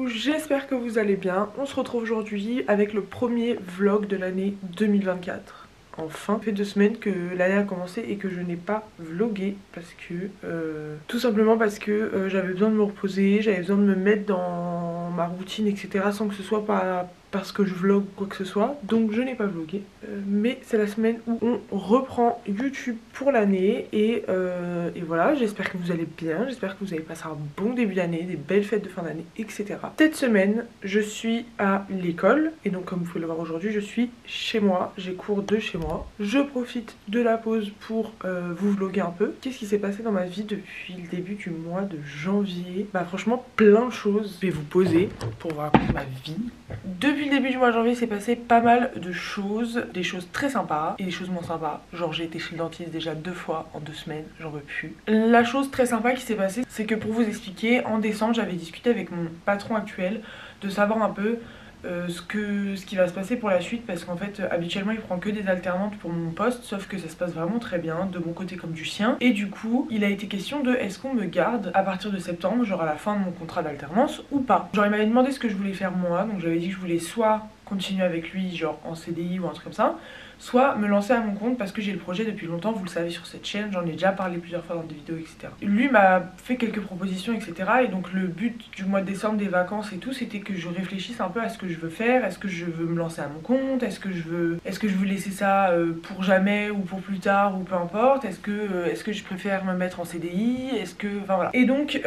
J'espère que vous allez bien. On se retrouve aujourd'hui avec le premier vlog de l'année 2024. Enfin, ça fait 2 semaines que l'année a commencé et que je n'ai pas vlogué parce que tout simplement parce que j'avais besoin de me reposer, j'avais besoin de me mettre dans ma routine, etc. sans que ce soit pas parce que je vlog ou quoi que ce soit. Donc je n'ai pas vlogué. Mais c'est la semaine où on reprend YouTube pour l'année et voilà, j'espère que vous allez bien, j'espère que vous avez passé un bon début d'année, des belles fêtes de fin d'année, etc. Cette semaine, je suis à l'école et donc comme vous pouvez le voir aujourd'hui, je suis chez moi, j'ai cours de chez moi. Je profite de la pause pour vous vlogger un peu. Qu'est-ce qui s'est passé dans ma vie depuis le début du mois de janvier? Bah franchement plein de choses. Je vais vous poser pour vous raconter ma vie. Depuis le début du mois de janvier, s'est passé pas mal de choses, des choses très sympas et des choses moins sympas. Genre j'ai été chez le dentiste déjà 2 fois en 2 semaines, j'en veux plus. La chose très sympa qui s'est passée, c'est que pour vous expliquer, en décembre j'avais discuté avec mon patron actuel de savoir un peu ce qui va se passer pour la suite, parce qu'en fait habituellement il prend que des alternantes pour mon poste, sauf que ça se passe vraiment très bien de mon côté comme du sien, et du coup il a été question de est-ce qu'on me garde à partir de septembre, genre à la fin de mon contrat d'alternance ou pas. Genre il m'avait demandé ce que je voulais faire moi, donc j'avais dit que je voulais soit continuer avec lui genre en CDI ou un truc comme ça, soit me lancer à mon compte parce que j'ai le projet depuis longtemps, vous le savez sur cette chaîne, j'en ai déjà parlé plusieurs fois dans des vidéos, etc. Lui m'a fait quelques propositions, etc. Et donc le but du mois de décembre, des vacances et tout, c'était que je réfléchisse un peu à ce que je veux faire. Est-ce que je veux me lancer à mon compte? Est-ce que je veux laisser ça pour jamais ou pour plus tard ou peu importe? Est-ce que je préfère me mettre en CDI? Enfin voilà. Et donc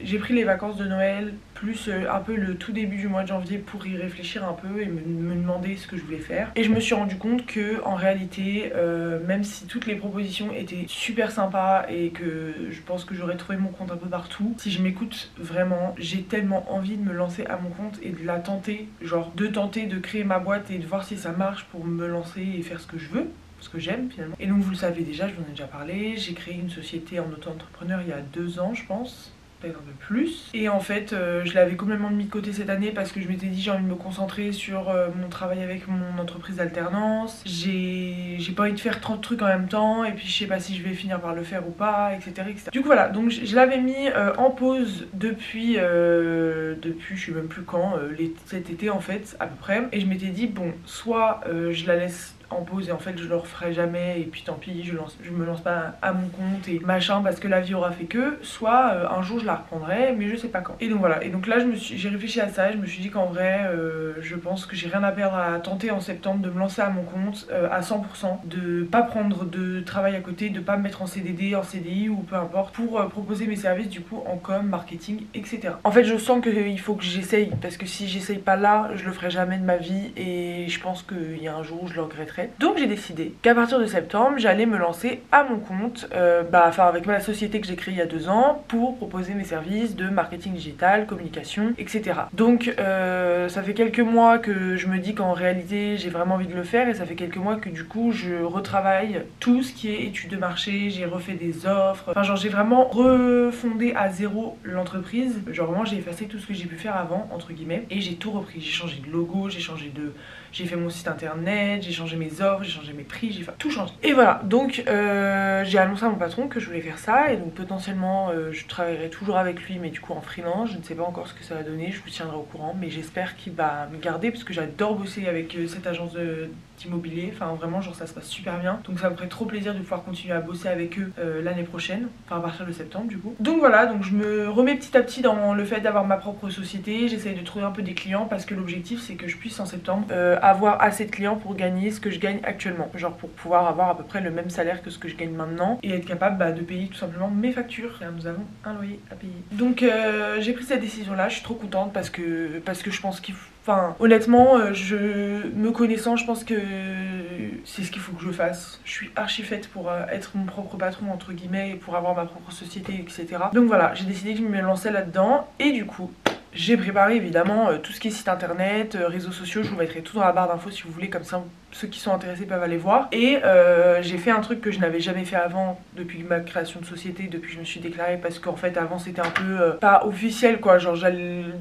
j'ai pris les vacances de Noël plus un peu le tout début du mois de janvier pour y réfléchir un peu et me demander ce que je voulais faire. Et je me suis rendu compte que en réalité, même si toutes les propositions étaient super sympas et que je pense que j'aurais trouvé mon compte un peu partout, si je m'écoute vraiment, j'ai tellement envie de me lancer à mon compte et de la tenter, genre de tenter de créer ma boîte et de voir si ça marche pour me lancer et faire ce que je veux, ce que j'aime finalement. Et donc vous le savez déjà, je vous en ai déjà parlé, j'ai créé une société en auto-entrepreneur il y a 2 ans je pense, peut-être un peu plus, et en fait je l'avais complètement mis de côté cette année parce que je m'étais dit j'ai envie de me concentrer sur mon travail avec mon entreprise d'alternance, j'ai pas envie de faire 30 trucs en même temps et puis je sais pas si je vais finir par le faire ou pas, etc. Du coup voilà, donc je l'avais mis en pause depuis je sais même plus quand, cet été en fait à peu près, et je m'étais dit bon, soit je la laisse en pause et en fait je le referai jamais et puis tant pis, je me lance pas à mon compte et machin parce que la vie aura fait que, soit un jour je la reprendrai mais je sais pas quand. Et donc voilà, et donc là j'ai réfléchi à ça et je me suis dit qu'en vrai je pense que j'ai rien à perdre à tenter en septembre de me lancer à mon compte à 100%, de pas prendre de travail à côté, de pas me mettre en CDD, en CDI ou peu importe, pour proposer mes services du coup en com, marketing, etc. En fait je sens qu'il faut que j'essaye parce que si j'essaye pas là, je le ferai jamais de ma vie et je pense qu'il y a un jour où je le regretterai. Donc j'ai décidé qu'à partir de septembre, j'allais me lancer à mon compte, avec la société que j'ai créée il y a 2 ans pour proposer mes services de marketing digital, communication, etc. Donc ça fait quelques mois que je me dis qu'en réalité j'ai vraiment envie de le faire et ça fait quelques mois que du coup je retravaille tout ce qui est études de marché, j'ai refait des offres, enfin genre j'ai vraiment refondé à zéro l'entreprise, genre vraiment j'ai effacé tout ce que j'ai pu faire avant entre guillemets et j'ai tout repris, j'ai changé de logo, j'ai fait mon site internet, j'ai changé mes offres, j'ai changé mes prix, j'ai tout changé. Et voilà, donc j'ai annoncé à mon patron que je voulais faire ça et donc potentiellement je travaillerai toujours avec lui mais du coup en freelance, je ne sais pas encore ce que ça va donner, je vous tiendrai au courant mais j'espère qu'il va me garder parce que j'adore bosser avec cette agence d'immobilier, enfin vraiment genre ça se passe super bien, donc ça me ferait trop plaisir de pouvoir continuer à bosser avec eux l'année prochaine, enfin à partir de septembre du coup. Donc voilà, donc je me remets petit à petit dans le fait d'avoir ma propre société, j'essaye de trouver un peu des clients parce que l'objectif c'est que je puisse en septembre avoir assez de clients pour gagner ce que je gagne actuellement, genre pour pouvoir avoir à peu près le même salaire que ce que je gagne maintenant et être capable de payer tout simplement mes factures car nous avons un loyer à payer. Donc j'ai pris cette décision là, je suis trop contente parce que je pense qu'il faut... Enfin, honnêtement, me connaissant, je pense que c'est ce qu'il faut que je fasse. Je suis archi faite pour être mon propre patron, entre guillemets, et pour avoir ma propre société, etc. Donc voilà, j'ai décidé que je me lançais là-dedans. Et du coup, j'ai préparé évidemment tout ce qui est site internet, réseaux sociaux. Je vous mettrai tout dans la barre d'infos si vous voulez, comme ça ceux qui sont intéressés peuvent aller voir. Et j'ai fait un truc que je n'avais jamais fait avant depuis ma création de société, depuis que je me suis déclarée, parce qu'en fait avant c'était un peu pas officiel quoi, genre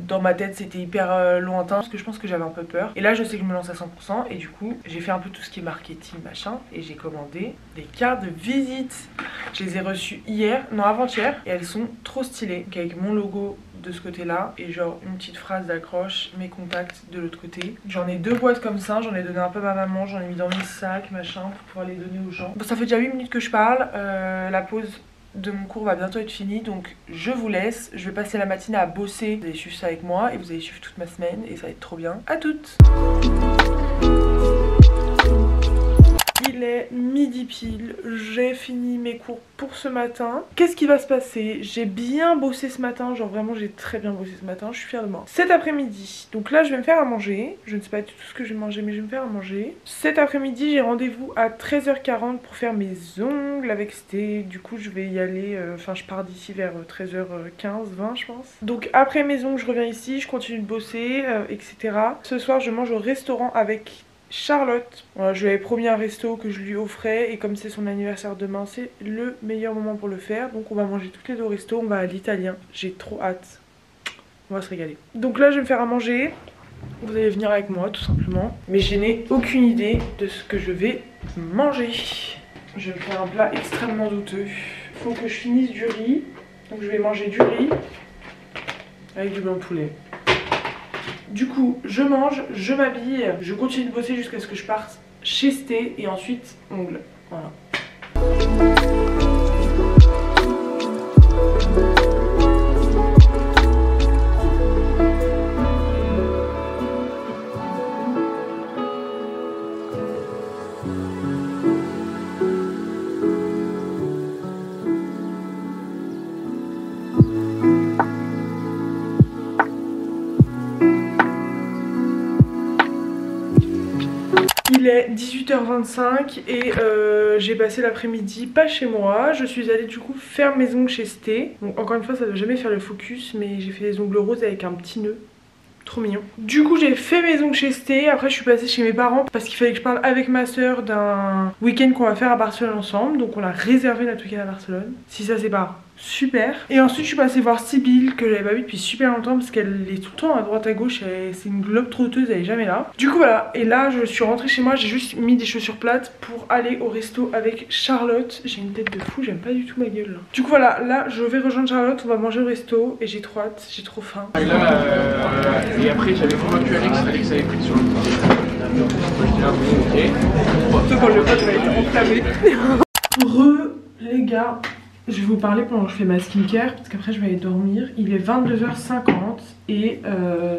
dans ma tête c'était hyper lointain, parce que je pense que j'avais un peu peur. Et là je sais que je me lance à 100% et du coup j'ai fait un peu tout ce qui est marketing machin et j'ai commandé des cartes de visite. Je les ai reçues hier, non avant-hier, et elles sont trop stylées, donc avec mon logo de ce côté là et genre une petite phrase d'accroche, mes contacts de l'autre côté. J'en ai 2 boîtes comme ça, j'en ai donné un peu à ma maman, j'en ai mis dans mes sacs machin pour pouvoir les donner aux gens. Bon, ça fait déjà 8 minutes que je parle, la pause de mon cours va bientôt être finie, donc je vous laisse. Je vais passer la matinée à bosser, vous allez suivre ça avec moi et vous allez suivre toute ma semaine et ça va être trop bien. À toutes. Il est midi pile, j'ai fini mes cours pour ce matin. Qu'est-ce qui va se passer? J'ai bien bossé ce matin, genre vraiment j'ai très bien bossé ce matin, je suis fière de moi. Cet après-midi, donc là je vais me faire à manger, je ne sais pas du tout ce que je vais manger mais je vais me faire à manger. Cet après-midi j'ai rendez-vous à 13h40 pour faire mes ongles avec Sté, du coup je vais y aller, enfin je pars d'ici vers 13h15, 20 je pense. Donc après mes ongles je reviens ici, je continue de bosser, etc. Ce soir je mange au restaurant avec Charlotte. Voilà, je lui avais promis un resto que je lui offrais et comme c'est son anniversaire demain, c'est le meilleur moment pour le faire. Donc on va manger toutes les deux au resto, on va à l'italien. J'ai trop hâte. On va se régaler. Donc là je vais me faire à manger. Vous allez venir avec moi tout simplement. Mais je n'ai aucune idée de ce que je vais manger. Je vais me faire un plat extrêmement douteux. Faut que je finisse du riz. Donc je vais manger du riz avec du blanc de poulet. Du coup, je mange, je m'habille, je continue de bosser jusqu'à ce que je parte chez Sté et ensuite ongles. Voilà. Il est 18h25 et j'ai passé l'après-midi pas chez moi. Je suis allée du coup faire mes ongles chez Sté. Donc encore une fois ça ne va jamais faire le focus, mais j'ai fait les ongles roses avec un petit nœud. Trop mignon. Du coup j'ai fait mes ongles chez Sté. Après je suis passée chez mes parents parce qu'il fallait que je parle avec ma soeur d'un week-end qu'on va faire à Barcelone ensemble. Donc on a réservé notre week-end à Barcelone. Si ça c'est pas super. Et ensuite je suis passée voir Sybille que j'avais pas vue depuis super longtemps parce qu'elle est tout le temps à droite à gauche, c'est une globe trotteuse, elle est jamais là. Du coup voilà, et là je suis rentrée chez moi, j'ai juste mis des chaussures plates pour aller au resto avec Charlotte. J'ai une tête de fou, j'aime pas du tout ma gueule là. Du coup voilà, là je vais rejoindre Charlotte, on va manger au resto et j'ai trop hâte, j'ai trop faim. Et là, et après j'avais convaincu Alex avait pris sur le coup. J'étais là, bon, ok. Surtout quand le pote va être enflammé. Les gars, je vais vous parler pendant que je fais ma skincare parce qu'après je vais aller dormir. Il est 22h50 et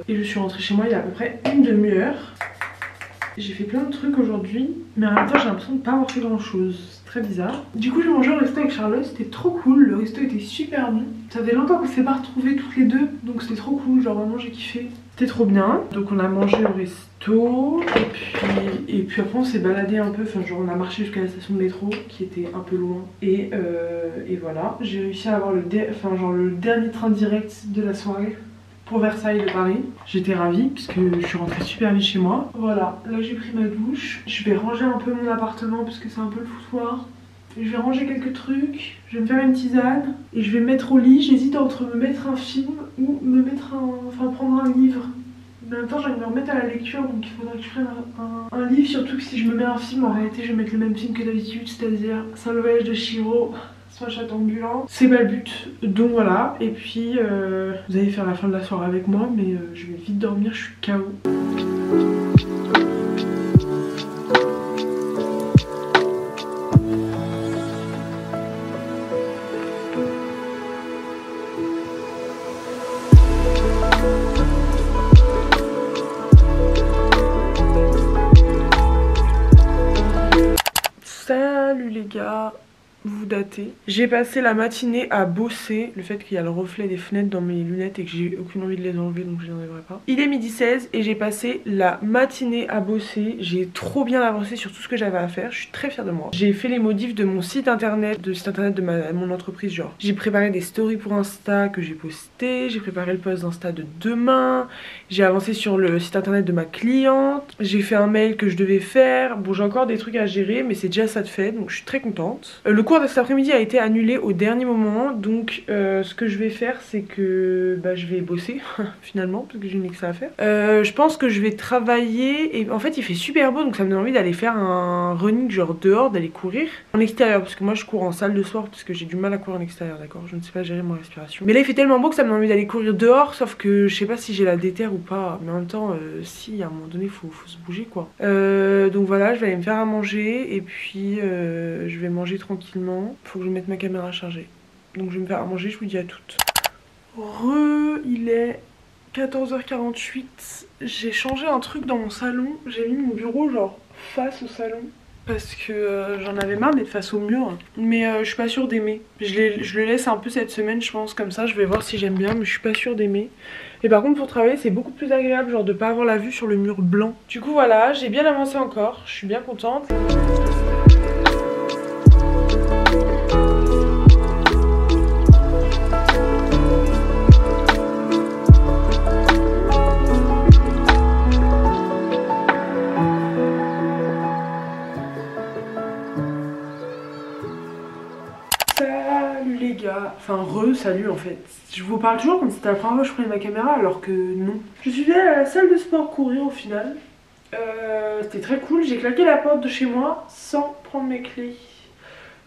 je suis rentrée chez moi il y a à peu près une demi-heure. J'ai fait plein de trucs aujourd'hui, mais en même temps j'ai l'impression de pas avoir fait grand chose. C'est très bizarre. Du coup j'ai mangé au resto avec Charlotte, c'était trop cool. Le resto était super bon. Ça fait longtemps qu'on s'est pas retrouvés toutes les deux, donc c'était trop cool. Genre vraiment j'ai kiffé. C'était trop bien. Donc on a mangé au resto et puis après on s'est baladé un peu. Enfin genre on a marché jusqu'à la station de métro qui était un peu loin. Et voilà. J'ai réussi à avoir le dernier train direct de la soirée pour Versailles de Paris. J'étais ravie puisque je suis rentrée super vite chez moi. Voilà, là j'ai pris ma douche. Je vais ranger un peu mon appartement parce que c'est un peu le foutoir. Je vais ranger quelques trucs, je vais me faire une tisane et je vais me mettre au lit. J'hésite entre me mettre un film ou me mettre prendre un livre. En même temps j'ai envie de me remettre à la lecture, donc il faudrait que je prenne un livre. Surtout que si je me mets un film, en réalité je vais mettre le même film que d'habitude, c'est-à-dire Saint le voyage de Chihiro, soit Chat ambulant. C'est pas le but, donc voilà. Et puis vous allez faire la fin de la soirée avec moi, mais je vais vite dormir, je suis KO. Salut les gars, vous datez. J'ai passé la matinée à bosser. Le fait qu'il y a le reflet des fenêtres dans mes lunettes et que j'ai aucune envie de les enlever, donc je les enlèverai pas. Il est 12h16 et j'ai passé la matinée à bosser. J'ai trop bien avancé sur tout ce que j'avais à faire. Je suis très fière de moi. J'ai fait les modifs de mon site internet, de mon entreprise. Genre, j'ai préparé des stories pour Insta que j'ai posté. J'ai préparé le post d'Insta de demain. J'ai avancé sur le site internet de ma cliente. J'ai fait un mail que je devais faire. Bon, j'ai encore des trucs à gérer, mais c'est déjà ça de fait, donc je suis très contente. Le cours de cet après-midi a été annulé au dernier moment, donc ce que je vais faire, c'est que je vais bosser finalement, parce que j'ai une que ça à faire. Je pense que je vais travailler, et en fait il fait super beau, donc ça me donne envie d'aller faire un running genre dehors, d'aller courir en extérieur, parce que moi je cours en salle de sport, parce que j'ai du mal à courir en extérieur, d'accord, je ne sais pas gérer ma respiration. Mais là il fait tellement beau que ça me donne envie d'aller courir dehors, sauf que je sais pas si j'ai la déter ou pas, mais en même temps, si à un moment donné faut se bouger quoi. Donc voilà, je vais aller me faire à manger, et puis je vais manger tranquillement. Faut que je mette ma caméra à charger. Donc je vais me faire à manger, je vous dis à toutes. Il est 14h48. J'ai changé un truc dans mon salon. J'ai mis mon bureau genre face au salon. Parce que j'en avais marre d'être face au mur. Mais je suis pas sûre d'aimer. Je le laisse un peu cette semaine je pense comme ça. Je vais voir si j'aime bien mais je suis pas sûre d'aimer. Et par contre pour travailler c'est beaucoup plus agréable genre de pas avoir la vue sur le mur blanc. Du coup voilà, j'ai bien avancé encore. Je suis bien contente. Salut les gars, enfin salut en fait. Je vous parle toujours comme si c'était la première fois que je prenais ma caméra alors que non. Je suis allée à la salle de sport courir au final. C'était très cool, j'ai claqué la porte de chez moi sans prendre mes clés.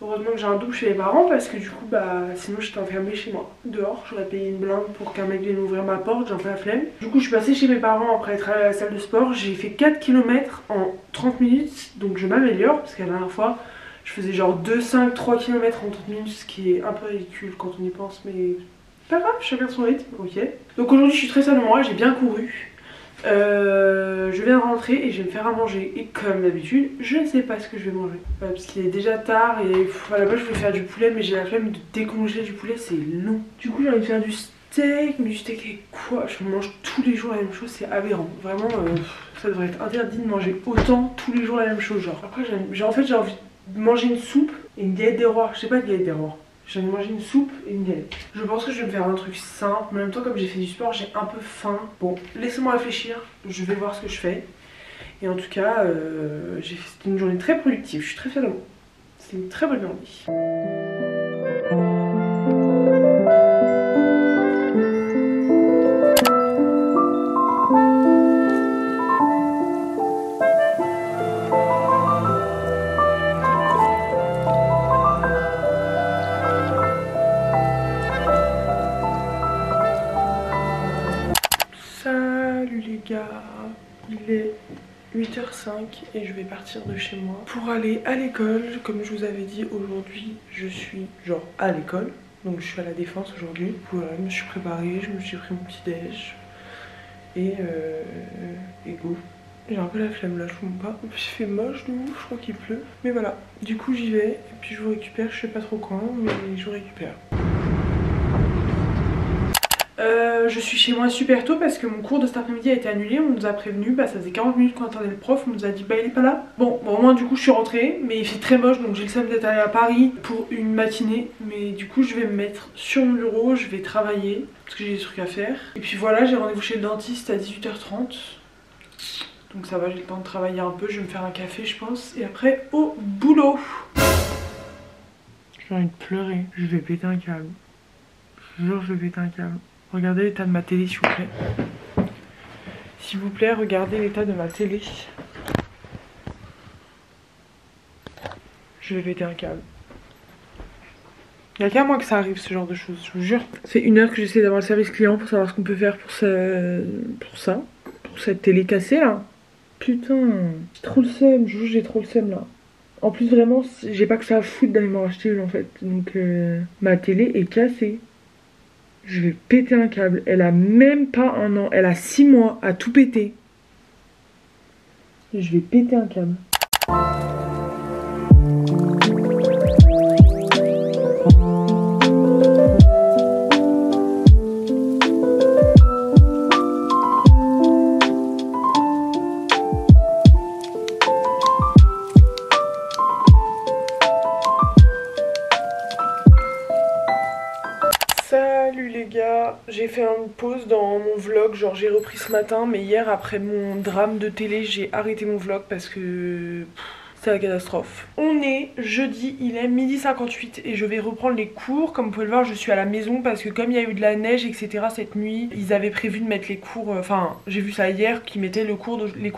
Heureusement que j'ai un double chez les parents parce que du coup sinon j'étais enfermée chez moi. Dehors, j'aurais payé une blinde pour qu'un mec vienne ouvrir ma porte, j'ai un peu la flemme. Du coup je suis passée chez mes parents après être allée à la salle de sport. J'ai fait 4 km en 30 minutes donc je m'améliore parce que la dernière fois je faisais genre 2-5, 3 km en 30 minutes, ce qui est un peu ridicule quand on y pense, mais pas grave, chacun son rythme, ok. Donc aujourd'hui je suis très fière de moi, j'ai bien couru. Je viens de rentrer et je vais me faire à manger. Et comme d'habitude, je ne sais pas ce que je vais manger. Parce qu'il est déjà tard et à la base je voulais faire du poulet, mais j'ai la flemme de décongeler du poulet, c'est long. Du coup j'ai envie de faire du steak, mais du steak avec quoi? Je mange tous les jours la même chose, c'est aberrant. Vraiment, ça devrait être interdit de manger autant tous les jours la même chose. Genre après j'ai envie de manger une soupe et une galette des rois. Je sais pas de galette des rois. J'ai envie de manger une soupe et une galette. Je pense que je vais me faire un truc simple, mais en même temps comme j'ai fait du sport j'ai un peu faim. Bon, laissez-moi réfléchir, je vais voir ce que je fais. Et en tout cas, c'était une journée très productive, je suis très fière de moi. C'est une très bonne journée. Salut les gars, il est 8h05 et je vais partir de chez moi pour aller à l'école. Comme je vous avais dit, aujourd'hui je suis genre à l'école, donc je suis à la Défense aujourd'hui. Voilà, je me suis préparée, je me suis pris mon petit déj et go. J'ai un peu la flemme là, je vous montre pas. Il fait moche de ouf, je crois qu'il pleut. Mais voilà, du coup j'y vais et puis je vous récupère, je sais pas trop quand, mais je vous récupère. Je suis chez moi super tôt parce que mon cours de cet après-midi a été annulé. On nous a prévenu, ça faisait 40 minutes qu'on attendait le prof, on nous a dit il est pas là. Bon au moins du coup je suis rentrée, mais il fait très moche donc j'ai le seum d'être allée à Paris pour une matinée. Mais du coup je vais me mettre sur mon bureau, je vais travailler parce que j'ai des trucs à faire. Et puis voilà, j'ai rendez-vous chez le dentiste à 18h30. Donc ça va, j'ai le temps de travailler un peu, je vais me faire un café je pense. Et après au boulot. J'ai envie de pleurer, je vais péter un câble. Je jure je vais péter un câble. Regardez l'état de ma télé s'il vous plaît. S'il vous plaît, regardez l'état de ma télé. Je vais péter un câble. Il n'y a qu'à moi que ça arrive ce genre de choses, je vous jure. C'est 1 heure que j'essaie d'avoir le service client pour savoir ce qu'on peut faire pour cette télé cassée là. Putain, j'ai trop le seum, je vous jure j'ai trop le seum là. En plus vraiment, j'ai pas que ça à foutre d'aller m'en racheter une en fait. Donc ma télé est cassée. Je vais péter un câble. Elle a même pas 1 an. Elle a 6 mois à tout péter. Je vais péter un câble. j'ai fait une pause dans mon vlog, genre j'ai repris ce matin, mais hier après mon drame de télé, j'ai arrêté mon vlog parce que... c'est la catastrophe. On est jeudi, il est 12h58 et je vais reprendre les cours. Comme vous pouvez le voir, je suis à la maison parce que comme il y a eu de la neige, etc. cette nuit, ils avaient prévu de mettre les cours... Enfin, j'ai vu ça hier, qu'ils mettaient les cours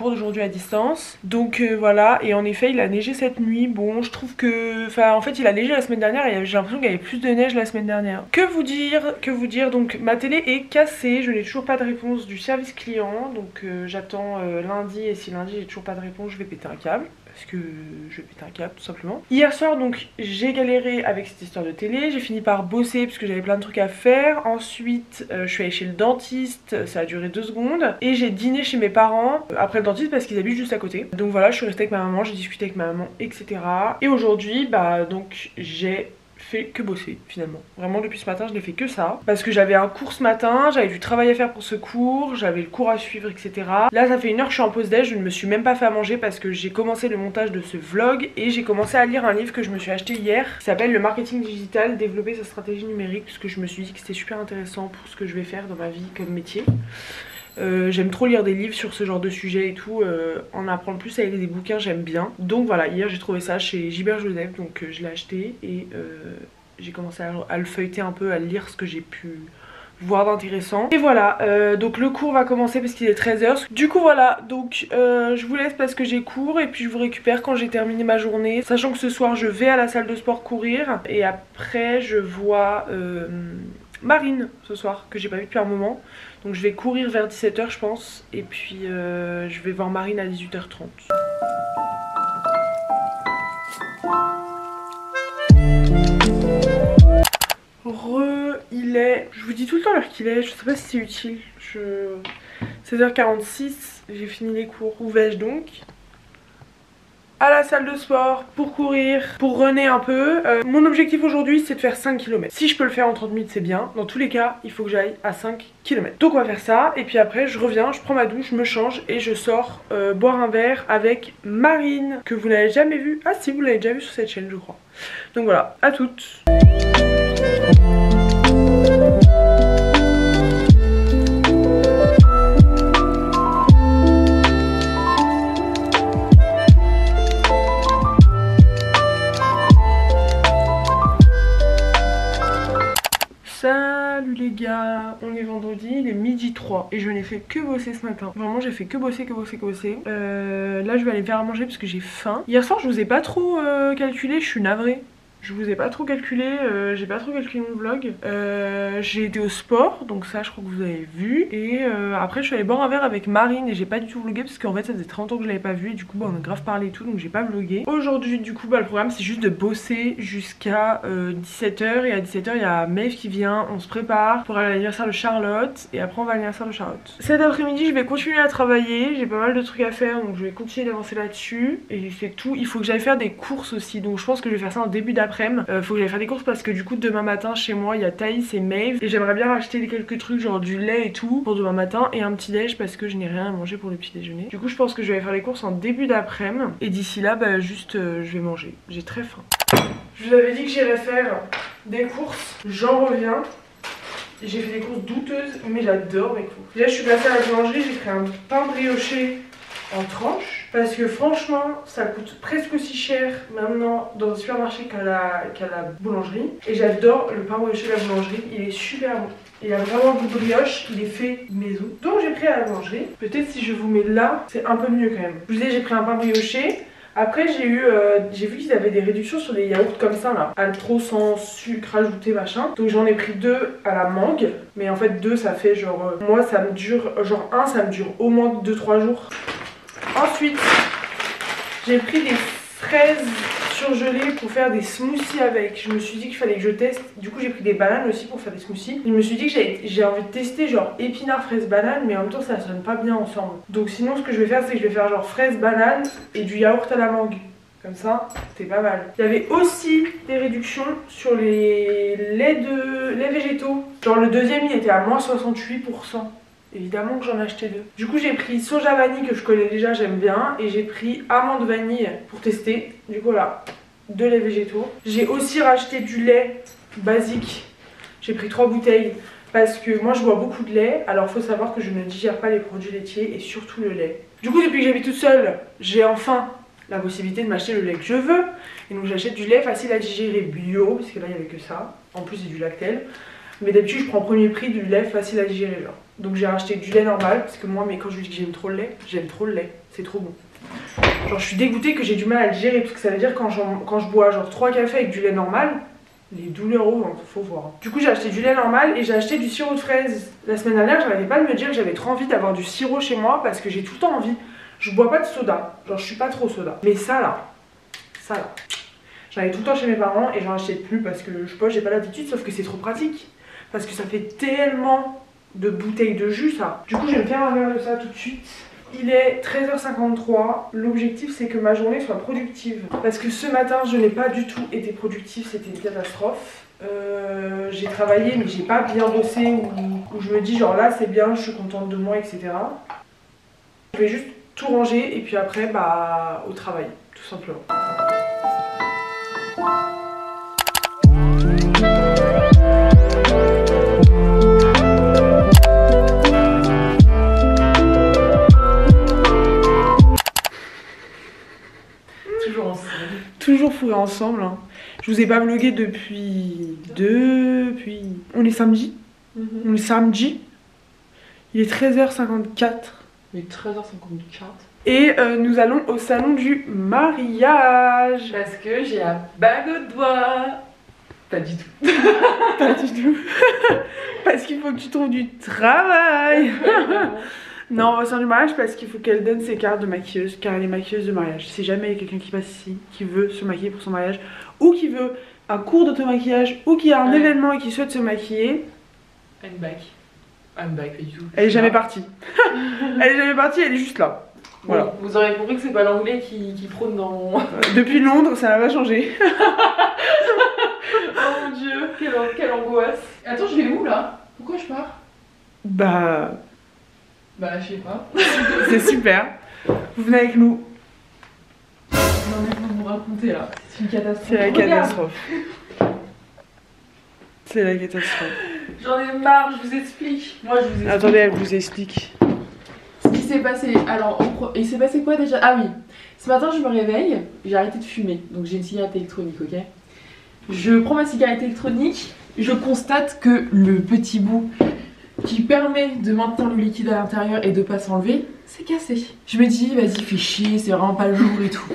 d'aujourd'hui à distance. Donc voilà, et en effet, il a neigé cette nuit. Bon, je trouve que... Enfin, en fait, il a neigé la semaine dernière et j'ai l'impression qu'il y avait plus de neige la semaine dernière. Que vous dire, donc ma télé est cassée. Je n'ai toujours pas de réponse du service client. Donc j'attends lundi et si lundi j'ai toujours pas de réponse, je vais péter un câble. Parce que je vais péter un câble tout simplement. Hier soir donc j'ai galéré avec cette histoire de télé, j'ai fini par bosser parce que j'avais plein de trucs à faire. Ensuite je suis allée chez le dentiste, ça a duré 2 secondes. Et j'ai dîné chez mes parents après le dentiste parce qu'ils habitent juste à côté. Donc voilà, je suis restée avec ma maman, j'ai discuté avec ma maman, etc. Et aujourd'hui bah donc j'ai fait que bosser finalement. Vraiment depuis ce matin je n'ai fait que ça. Parce que j'avais un cours ce matin, j'avais du travail à faire pour ce cours, j'avais le cours à suivre, etc. Là ça fait 1 heure que je suis en pause déj, je ne me suis même pas fait à manger parce que j'ai commencé le montage de ce vlog et j'ai commencé à lire un livre que je me suis acheté hier qui s'appelle Le marketing digital, développer sa stratégie numérique, parce que je me suis dit que c'était super intéressant pour ce que je vais faire dans ma vie comme métier. J'aime trop lire des livres sur ce genre de sujet et tout, en apprendre plus avec des bouquins j'aime bien. Donc voilà, hier j'ai trouvé ça chez Gilbert Joseph, donc je l'ai acheté et j'ai commencé à le feuilleter un peu, à lire ce que j'ai pu voir d'intéressant. Et voilà, donc le cours va commencer parce qu'il est 13h. Du coup voilà, donc je vous laisse parce que j'ai cours et puis je vous récupère quand j'ai terminé ma journée. Sachant que ce soir je vais à la salle de sport courir et après je vois... Marine ce soir que j'ai pas vu depuis un moment, donc je vais courir vers 17h je pense et puis je vais voir Marine à 18h30. Il est, je vous dis tout le temps l'heure qu'il est, je sais pas si c'est utile, 16h46, j'ai fini les cours. Où vais-je donc? À la salle de sport pour courir, pour runner un peu. Mon objectif aujourd'hui c'est de faire 5 km. Si je peux le faire en 30 minutes c'est bien. Dans tous les cas il faut que j'aille à 5 km. Donc on va faire ça et puis après je reviens, je prends ma douche, je me change et je sors boire un verre avec Marine que vous n'avez jamais vu. Ah si, vous l'avez déjà vu sur cette chaîne je crois. Donc voilà, à toutes. Salut les gars, on est vendredi, il est 12h03 et je n'ai fait que bosser ce matin. Vraiment j'ai fait que bosser. Là je vais aller faire à manger parce que j'ai faim. Hier soir je vous ai pas trop calculé, je suis navrée. Je vous ai pas trop calculé, j'ai pas trop calculé mon vlog. J'ai été au sport, donc ça je crois que vous avez vu. Et après je suis allée boire un verre avec Marine et j'ai pas du tout vlogué parce qu'en fait ça faisait très longtemps que je l'avais pas vu. Et du coup bah, on a grave parlé et tout, donc j'ai pas vlogué. Aujourd'hui du coup bah, le programme c'est juste de bosser jusqu'à 17h. Et à 17h il y a Maeve qui vient, on se prépare pour aller à l'anniversaire de Charlotte. Et après on va à l'anniversaire de Charlotte. Cet après-midi je vais continuer à travailler, j'ai pas mal de trucs à faire donc je vais continuer d'avancer là-dessus. Et c'est tout, il faut que j'aille faire des courses aussi. Donc je pense que je vais faire ça en début d'après-midi. Faut que j'aille faire des courses parce que du coup demain matin chez moi il y a Thaïs et Maeve et j'aimerais bien racheter quelques trucs genre du lait et tout pour demain matin et un petit déj parce que je n'ai rien à manger pour le petit déjeuner. Du coup je pense que je vais aller faire les courses en début d'après-midi et d'ici là bah juste je vais manger. J'ai très faim. Je vous avais dit que j'irais faire des courses, j'en reviens. J'ai fait des courses douteuses mais j'adore mes courses. Là je suis passée à la boulangerie, j'ai pris un pain brioché en tranches parce que franchement ça coûte presque aussi cher maintenant dans un supermarché qu'à la boulangerie et j'adore le pain brioché de la boulangerie, il est super bon, il a vraiment le goût de brioche, il est fait maison. Donc j'ai pris à la boulangerie, peut-être si je vous mets là c'est un peu mieux quand même. Je vous disais j'ai pris un pain brioché. Après j'ai vu qu'ils avaient des réductions sur des yaourts comme ça là, trop sans sucre ajouté machin. Donc j'en ai pris 2 à la mangue, mais en fait 2 ça fait genre moi ça me dure genre un ça me dure au moins 2-3 jours. Ensuite, j'ai pris des fraises surgelées pour faire des smoothies avec. Je me suis dit qu'il fallait que je teste. Du coup, j'ai pris des bananes aussi pour faire des smoothies. Je me suis dit que j'ai envie de tester genre épinards, fraises, bananes, mais en même temps, ça sonne pas bien ensemble. Donc, sinon, ce que je vais faire, c'est que je vais faire genre fraises, bananes et du yaourt à la mangue. Comme ça, c'était pas mal. Il y avait aussi des réductions sur les laits végétaux. Genre, le deuxième, il était à moins 68%. Évidemment que j'en ai acheté 2. Du coup j'ai pris soja vanille que je connais déjà, j'aime bien. Et j'ai pris amande vanille pour tester. Du coup là, 2 laits végétaux. J'ai aussi racheté du lait basique. J'ai pris 3 bouteilles. parce que moi je bois beaucoup de lait. Alors faut savoir que je ne digère pas les produits laitiers et surtout le lait. Du coup depuis que j'habite toute seule, j'ai enfin la possibilité de m'acheter le lait que je veux. Et donc j'achète du lait facile à digérer bio, parce que là il n'y avait que ça. En plus c'est du lactel. Mais d'habitude je prends premier prix du lait facile à digérer genre. Donc j'ai racheté du lait normal, parce que moi mais quand je dis que j'aime trop le lait, c'est trop bon. Genre je suis dégoûtée que j'ai du mal à le digérer, parce que ça veut dire quand je bois genre 3 cafés avec du lait normal, les douleurs au ventre, faut voir. Du coup j'ai acheté du lait normal et j'ai acheté du sirop de fraise. La semaine dernière j'arrivais pas de me dire que j'avais trop envie d'avoir du sirop chez moi, parce que j'ai tout le temps envie. Je bois pas de soda, genre je suis pas trop soda. Mais ça là, j'en avais tout le temps chez mes parents et j'en achète plus parce que je sais pas, j'ai pas l'habitude, sauf que c'est trop pratique. Parce que ça fait tellement de bouteilles de jus ça. Du coup je vais me faire un verre de ça tout de suite. Il est 13h53, l'objectif c'est que ma journée soit productive. Parce que ce matin je n'ai pas du tout été productive, c'était une catastrophe. J'ai travaillé mais j'ai pas bien bossé où je me dis genre là c'est bien, je suis contente de moi, etc. Je vais juste tout ranger et puis après bah au travail, tout simplement. Toujours fourré ensemble. Hein. Je vous ai pas vlogué depuis... On est samedi. On est samedi. Il est 13h54. Il est 13h54. Et nous allons au salon du mariage. Parce que j'ai un bague au doigt. Pas du tout. Pas du tout. Parce qu'il faut que tu trouves du travail. Non, on va au salon du mariage parce qu'il faut qu'elle donne ses cartes de maquilleuse, car elle est maquilleuse de mariage. Si jamais il y a quelqu'un qui passe ici, qui veut se maquiller pour son mariage, ou qui veut un cours d'automaquillage, ou qui a un événement et qui souhaite se maquiller, I'm back. I'm back, pas du tout. Elle est jamais partie. Elle est jamais partie, elle est juste là. Voilà. Bon, vous aurez compris que c'est pas l'anglais qui prône dans mon... Depuis Londres, ça n'a pas changé. Oh mon dieu, quelle angoisse. Attends, je vais où là? Pourquoi je pars? Bah, je sais pas. c'est super. Vous venez avec nous. Non mais vous me racontez là. C'est une catastrophe. C'est la catastrophe. C'est la catastrophe. J'en ai marre, je vous explique. Moi je vous explique. Attendez, elle vous explique. Ce qui s'est passé, alors il s'est passé quoi déjà? Ah oui, ce matin je me réveille, j'ai arrêté de fumer, donc j'ai une cigarette électronique, ok? Je prends ma cigarette électronique, je constate que le petit bout qui permet de maintenir le liquide à l'intérieur et de pas s'enlever, c'est cassé. Je me dis, vas-y, fais chier, c'est vraiment pas le jour et tout.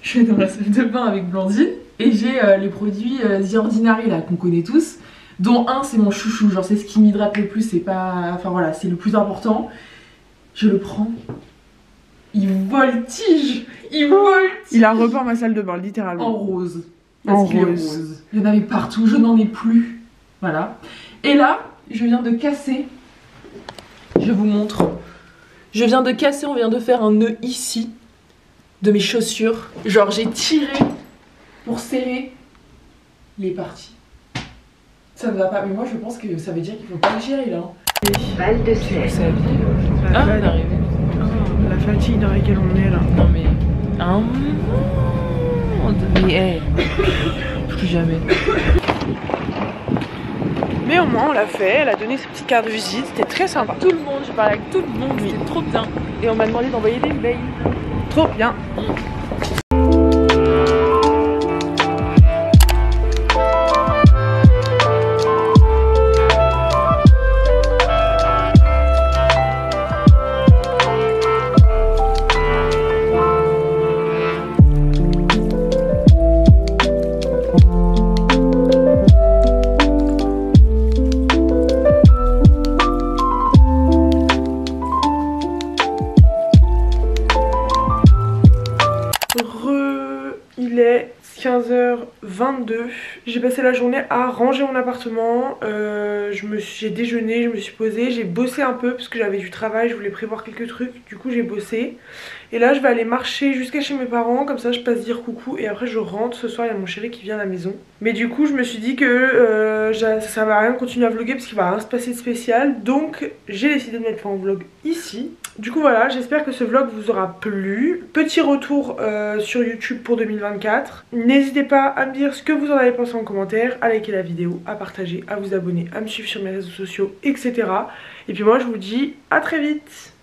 Je vais dans la salle de bain avec Blandine et j'ai les produits The Ordinary là qu'on connaît tous, dont un c'est mon chouchou, genre c'est ce qui m'hydrate le plus, c'est pas... Enfin voilà, c'est le plus important. Je le prends, il voltige. Il a repeint ma salle de bain, littéralement. En rose. En Parce qu'il est rose. rose. Il y en avait partout, je n'en ai plus. Voilà. Et là, je viens de casser. Je vous montre. Je viens de casser, on vient de faire un nœud ici de mes chaussures. Genre j'ai tiré pour serrer. Il est parti. Ça ne va pas, mais moi je pense que ça veut dire qu'il faut pas le gérer là. Balle de sel. Ah, on est arrivé. La fatigue dans laquelle on est là. Non mais... Mais hey, plus jamais. Mais au moins on l'a fait, elle a donné ses petites cartes de visite, c'était très sympa. Tout le monde, j'ai parlé avec tout le monde, c'était trop bien. Et on m'a demandé d'envoyer des mails. Trop bien. Il est 15h22. J'ai passé la journée à ranger mon appartement. J'ai déjeuné, je me suis posée, j'ai bossé un peu parce que j'avais du travail, je voulais prévoir quelques trucs. Du coup j'ai bossé. Et là je vais aller marcher jusqu'à chez mes parents, comme ça je passe dire coucou et après je rentre. Ce soir il y a mon chéri qui vient à la maison. Mais du coup je me suis dit que ça servait à rien de continuer à vlogger parce qu'il va rien se passer de spécial. Donc j'ai décidé de mettre fin au vlog ici. Du coup voilà, j'espère que ce vlog vous aura plu. Petit retour sur YouTube pour 2024. N'hésitez pas à me dire ce que vous en avez pensé en commentaire, à liker la vidéo, à partager, à vous abonner, à me suivre sur mes réseaux sociaux, etc. Et puis moi je vous dis à très vite.